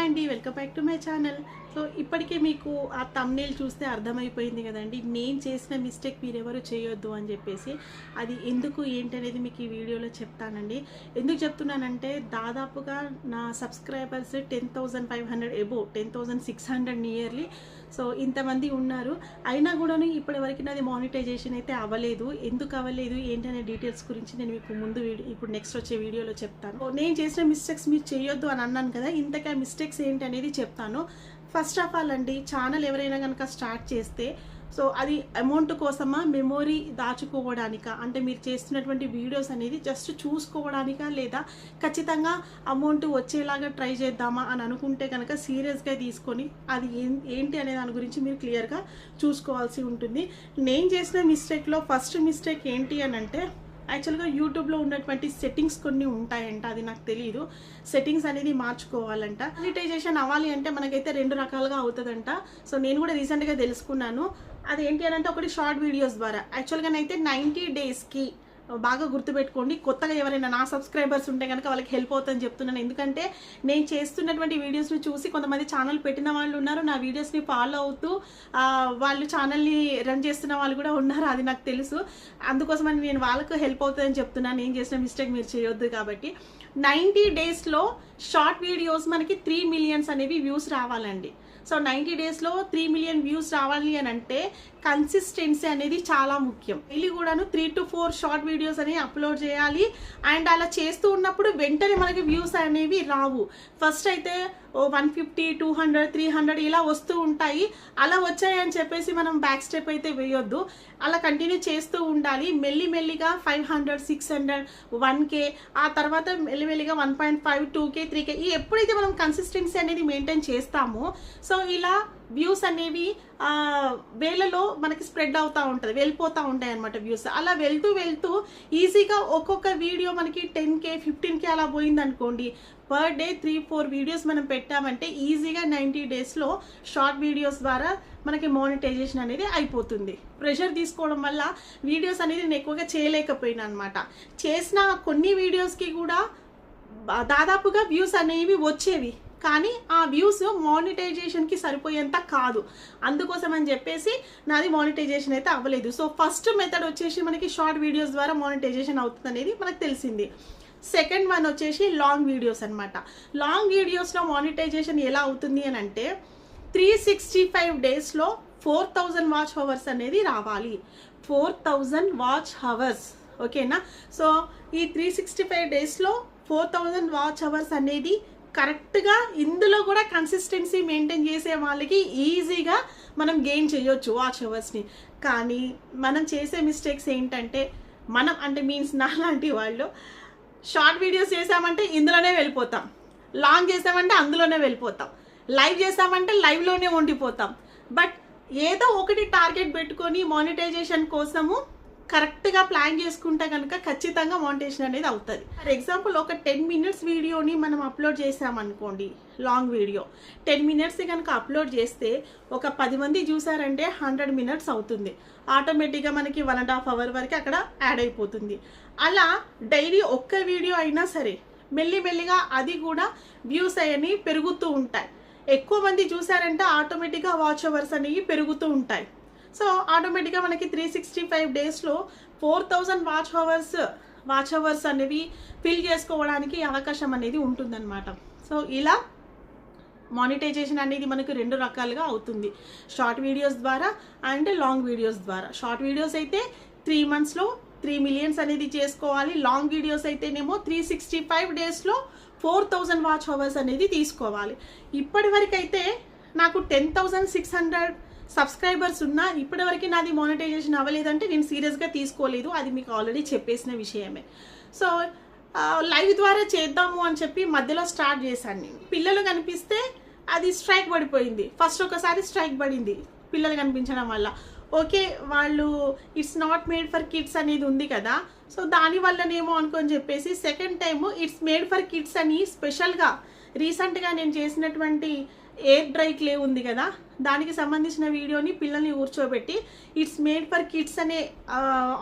Hi అండి, welcome back to my channel. So ఇప్పటికే మీకు ఆ థంబ్నెయిల్ చూస్తే అర్థమైపోయింది కదండి, నేను చేసిన మిస్టేక్ మీరెవరు చేయొద్దు అని చెప్పేసి. అది ఎందుకు ఏంటి అనేది మీకు ఈ వీడియోలో చెప్తానండి. ఎందుకు చెప్తున్నానంటే దాదాపుగా నా సబ్స్క్రైబర్స్ 10,500 ఎబోవ్ 10,600 నియర్లీ. సో ఇంతమంది ఉన్నారు. అయినా కూడాను ఇప్పటివరకు నాది మానిటైజేషన్ అయితే అవ్వలేదు. ఎందుకు అవ్వలేదు ఏంటనే డీటెయిల్స్ గురించి నేను మీకు ముందు ఇప్పుడు నెక్స్ట్ వచ్చే వీడియోలో చెప్తాను. నేను చేసిన మిస్టేక్స్ మీరు చేయొద్దు అని అన్నాను కదా, ఇంతకా మిస్టేక్స్ ఏంటి అనేది చెప్తాను. ఫస్ట్ ఆఫ్ ఆల్ అండి, ఛానల్ ఎవరైనా కనుక స్టార్ట్ చేస్తే సో అది అమౌంట్ కోసమా, మెమొరీ దాచుకోవడానికా, అంటే మీరు చేస్తున్నటువంటి వీడియోస్ అనేది జస్ట్ చూసుకోవడానికా, లేదా ఖచ్చితంగా అమౌంట్ వచ్చేలాగా ట్రై చేద్దామా అని అనుకుంటే కనుక సీరియస్గా తీసుకొని అది ఏంటి అనే దాని గురించి మీరు క్లియర్గా చూసుకోవాల్సి ఉంటుంది. నేను చేసిన మిస్టేక్లో ఫస్ట్ మిస్టేక్ ఏంటి అని అంటే, యాక్చువల్గా యూట్యూబ్లో ఉన్నటువంటి సెట్టింగ్స్ కొన్ని ఉంటాయంట, అది నాకు తెలియదు. సెట్టింగ్స్ అనేది మార్చుకోవాలంట. మానిటైజేషన్ అవ్వాలి అంటే మనకైతే 2 రకాలుగా అవుతుందంట. సో నేను కూడా రీసెంట్గా తెలుసుకున్నాను. అదేంటి అని అంటే, ఒకటి షార్ట్ వీడియోస్ ద్వారా. యాక్చువల్గానైతే 90 డేస్కి బాగా గుర్తుపెట్టుకోండి, కొత్తగా ఎవరైనా నా సబ్స్క్రైబర్స్ ఉంటే కనుక వాళ్ళకి హెల్ప్ అవుతుందని చెప్తున్నాను. ఎందుకంటే నేను చేస్తున్నటువంటి వీడియోస్ని చూసి కొంతమంది ఛానల్ పెట్టిన వాళ్ళు ఉన్నారు, నా వీడియోస్ని ఫాలో అవుతూ వాళ్ళు ఛానల్ని రన్ చేస్తున్న వాళ్ళు కూడా ఉన్నారు, అది నాకు తెలుసు. అందుకోసమని నేను వాళ్ళకు హెల్ప్ అవుతుందని చెప్తున్నాను. నేను చేసిన మిస్టేక్ మీరు చేయొద్దు కాబట్టి. 90 డేస్లో షార్ట్ వీడియోస్ మనకి 3 మిలియన్స్ అనేవి వ్యూస్ రావాలండి. సో 90 డేస్లో 3 మిలియన్ వ్యూస్ రావాలి అని అంటే కన్సిస్టెన్సీ అనేది చాలా ముఖ్యం. డైలీ కూడాను 3 to 4 షార్ట్ వీడియోస్ అనేవి అప్లోడ్ చేయాలి. అండ్ అలా చేస్తూ ఉన్నప్పుడు వెంటనే మనకి వ్యూస్ అనేవి రావు. ఫస్ట్ అయితే 150, 200, 300 ఇలా వస్తూ ఉంటాయి. అలా వచ్చాయని చెప్పేసి మనం బ్యాక్ స్టెప్ అయితే వేయొద్దు. అలా కంటిన్యూ చేస్తూ ఉండాలి. మెల్లిమెల్లిగా 500, 600, 1K, ఆ తర్వాత మెల్లిమెల్లిగా 1.5, 2K, 3K, ఎప్పుడైతే మనం కన్సిస్టెన్సీ అనేది మెయింటైన్ చేస్తామో సో ఇలా వ్యూస్ అనేవి వేలలో మనకి స్ప్రెడ్ అవుతూ ఉంటుంది, వెళ్ళిపోతూ ఉంటాయి అనమాట వ్యూస్. అలా వెళ్తూ వెళ్తూ ఈజీగా ఒక్కొక్క వీడియో మనకి 10K, 15K అలా పోయింది అనుకోండి. పర్ డే 3-4 వీడియోస్ మనం పెట్టామంటే ఈజీగా 90 డేస్లో షార్ట్ వీడియోస్ ద్వారా మనకి మానిటైజేషన్ అనేది అయిపోతుంది. ప్రెషర్ తీసుకోవడం వల్ల వీడియోస్ అనేది నేను ఎక్కువగా చేయలేకపోయినా అనమాట. చేసిన కొన్ని వీడియోస్కి కూడా దాదాపుగా వ్యూస్ అనేవి వచ్చేవి, కానీ ఆ వ్యూస్ మానిటైజేషన్కి సరిపోయేంత కాదు. అందుకోసం అని చెప్పేసి నాది మానిటైజేషన్ అయితే అవ్వలేదు. సో ఫస్ట్ మెథడ్ వచ్చేసి మనకి షార్ట్ వీడియోస్ ద్వారా మానిటైజేషన్ అవుతుంది అనేది మనకు తెలిసింది. సెకండ్ వన్ వచ్చేసి లాంగ్ వీడియోస్ అనమాట. లాంగ్ వీడియోస్లో మానిటైజేషన్ ఎలా అవుతుంది అని అంటే 365 డేస్లో 4,000 వాచ్ అవర్స్ అనేది రావాలి. 4,000 వాచ్ అవర్స్, ఓకేనా? సో ఈ 365 డేస్లో 4,000 వాచ్ అవర్స్ అనేది కరెక్ట్గా, ఇందులో కూడా కన్సిస్టెన్సీ మెయింటైన్ చేసే వాళ్ళకి ఈజీగా మనం గెయిన్ చేయొచ్చు వాచ్ అవర్స్ని. కానీ మనం చేసే మిస్టేక్స్ ఏంటంటే, మనం అంటే మీన్స్ నాలాంటి వాళ్ళు షార్ట్ వీడియోస్ చేసామంటే ఇందులోనే వెళ్ళిపోతాం, లాంగ్ చేసామంటే అందులోనే వెళ్ళిపోతాం, లైవ్ చేసామంటే లైవ్లోనే ఉండిపోతాం. బట్ ఏదో ఒకటి టార్గెట్ పెట్టుకొని మానిటైజేషన్ కోసము కరెక్ట్గా ప్లాన్ చేసుకుంటే కనుక ఖచ్చితంగా మానిటైజేషన్ అనేది అవుతుంది. ఫర్ ఎగ్జాంపుల్ ఒక 10 minutes వీడియోని మనం అప్లోడ్ చేసామనుకోండి, లాంగ్ వీడియో 10 minutes కనుక అప్లోడ్ చేస్తే ఒక 10 మంది చూసారంటే 100 minutes అవుతుంది. ఆటోమేటిక్గా మనకి 1.5 hour వరకు అక్కడ యాడ్ అయిపోతుంది. అలా డైలీ ఒక్క వీడియో అయినా సరే మెల్లిమెల్లిగా అది కూడా వ్యూస్ అనేవి పెరుగుతూ ఉంటాయి. ఎక్కువ మంది చూసారంటే ఆటోమేటిక్గా వాచ్ అవర్స్ అనేవి పెరుగుతూ ఉంటాయి. సో ఆటోమేటిక్గా మనకి 365 డేస్లో 4,000 వాచ్ అవర్స్ అనేవి ఫిల్ చేసుకోవడానికి అవకాశం అనేది ఉంటుందన్నమాట. సో ఇలా మానిటైజేషన్ అనేది మనకు 2 రకాలుగా అవుతుంది, షార్ట్ వీడియోస్ ద్వారా అండ్ లాంగ్ వీడియోస్ ద్వారా. షార్ట్ వీడియోస్ అయితే 3 monthsలో 3 millions అనేది చేసుకోవాలి. లాంగ్ వీడియోస్ అయితేనేమో 365 డేస్లో 4,000 వాచ్ అవర్స్ అనేది తీసుకోవాలి. ఇప్పటి వరకు అయితే నాకు 10,600 సబ్స్క్రైబర్స్ ఉన్నా ఇప్పటివరకు నాది మానిటైజేషన్ అవ్వలేదంటే నేను సీరియస్గా తీసుకోలేదు, అది మీకు ఆల్రెడీ చెప్పేసిన విషయమే. సో లైవ్ ద్వారా చేద్దాము అని చెప్పి మధ్యలో స్టార్ట్ చేశాను నేను. పిల్లలు కనిపిస్తే అది స్ట్రైక్ పడిపోయింది. ఫస్ట్ ఒకసారి స్ట్రైక్ పడింది పిల్లలు కనిపించడం వల్ల. ఓకే, వాళ్ళు it's not made for kids అనేది ఉంది కదా, సో దానివల్లనేమో అనుకొని చెప్పేసి second time it's made for kids అని స్పెషల్గా రీసెంట్గా నేను చేసినటువంటి ఎయిర్ డ్రై క్లే ఉంది కదా, దానికి సంబంధించిన వీడియోని పిల్లల్ని కూర్చోబెట్టి ఇట్స్ మేడ్ ఫర్ కిడ్స్ అనే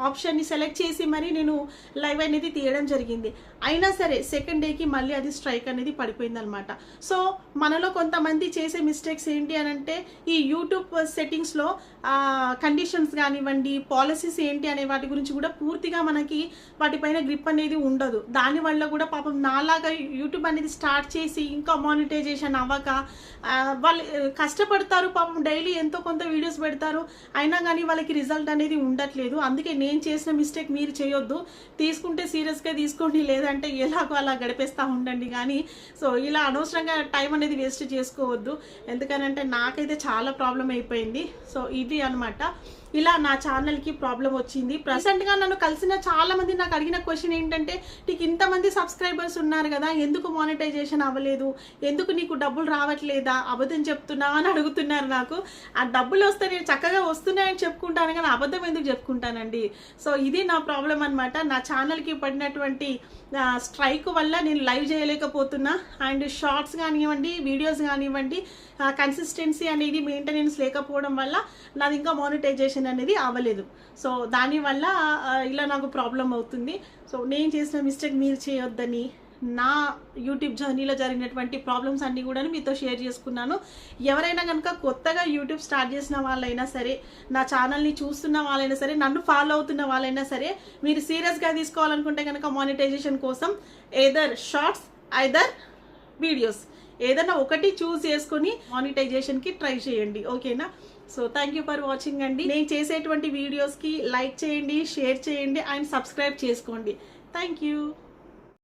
ఆప్షన్ని సెలెక్ట్ చేసి మరి నేను లైవ్ అనేది తీయడం జరిగింది. అయినా సరే సెకండ్ డేకి మళ్ళీ అది స్ట్రైక్ అనేది పడిపోయింది అనమాట. సో మనలో కొంతమంది చేసే మిస్టేక్స్ ఏంటి అని అంటే ఈ యూట్యూబ్ సెట్టింగ్స్లో కండిషన్స్ కానివ్వండి, పాలసీస్ ఏంటి అనే వాటి గురించి కూడా పూర్తిగా మనకి వాటిపైన గ్రిప్ అనేది ఉండదు. దానివల్ల కూడా పాపం నాలాగా యూట్యూబ్ అనేది స్టార్ట్ చేసి ఇంకా మానిటైజేషన్ అవ్వక వాళ్ళు కష్టపడతారు పాపం, డైలీ ఎంతో కొంత వీడియోస్ పెడతారు, అయినా కానీ వాళ్ళకి రిజల్ట్ అనేది ఉండట్లేదు. అందుకే నేను చేసిన మిస్టేక్ మీరు చేయొద్దు. తీసుకుంటే సీరియస్గా తీసుకోండి, లేదంటే ఎలాగో అలా గడిపేస్తూ ఉండండి. కానీ సో ఇలా అనవసరంగా టైం అనేది వేస్ట్ చేసుకోవద్దు. ఎందుకనంటే నాకైతే చాలా ప్రాబ్లం అయిపోయింది. సో ఇది అనమాట, ఇలా నా ఛానల్కి ప్రాబ్లం వచ్చింది. ప్రెసెంట్గా నన్ను కలిసిన చాలా మంది నాకు అడిగిన క్వశ్చన్ ఏంటంటే, నీకు ఇంతమంది సబ్స్క్రైబర్స్ ఉన్నారు కదా, ఎందుకు మానిటైజేషన్ అవ్వలేదు, ఎందుకు నీకు డబ్బులు రావట్లేదా, అబద్ధం చెప్తున్నావా అని అడుగుతున్నారు. నాకు ఆ డబ్బులు వస్తే నేను చక్కగా వస్తున్నాయని చెప్పుకుంటాను, కానీ అబద్ధం ఎందుకు చెప్పుకుంటానండి. సో ఇది నా ప్రాబ్లం అనమాట. నా ఛానల్కి పడినటువంటి స్ట్రైక్ వల్ల నేను లైవ్ చేయలేకపోతున్నా, అండ్ షార్ట్స్ కానివ్వండి, వీడియోస్ కానివ్వండి, కన్సిస్టెన్సీ అనేది మెయింటెనెన్స్ లేకపోవడం వల్ల నాది ఇంకా మానిటైజేషన్ అనేది అవ్వలేదు. సో దానివల్ల ఇలా నాకు ప్రాబ్లం అవుతుంది. సో నేను చేసిన మిస్టేక్ మీరు చేయొద్దని నా యూట్యూబ్ జర్నీలో జరిగినటువంటి ప్రాబ్లమ్స్ అన్నీ కూడా మీతో షేర్ చేసుకున్నాను. ఎవరైనా కనుక కొత్తగా యూట్యూబ్ స్టార్ట్ చేసిన వాళ్ళైనా సరే, నా ఛానల్ని చూస్తున్న వాళ్ళైనా సరే, నన్ను ఫాలో అవుతున్న వాళ్ళైనా సరే, మీరు సీరియస్గా తీసుకోవాలనుకుంటే కనుక మానిటైజేషన్ కోసం ఎయిదర్ షార్ట్స్ ఐదర్ వీడియోస్ ఏదైనా ఒకటి చూస్ చేసుకొని మానిటైజేషన్కి ట్రై చేయండి. ఓకేనా? So thank you for watching అండి. నేను చేసేటువంటి వీడియోస్కి లైక్ చేయండి, షేర్ చేయండి అండ్ సబ్స్క్రైబ్ చేసుకోండి. Thank you.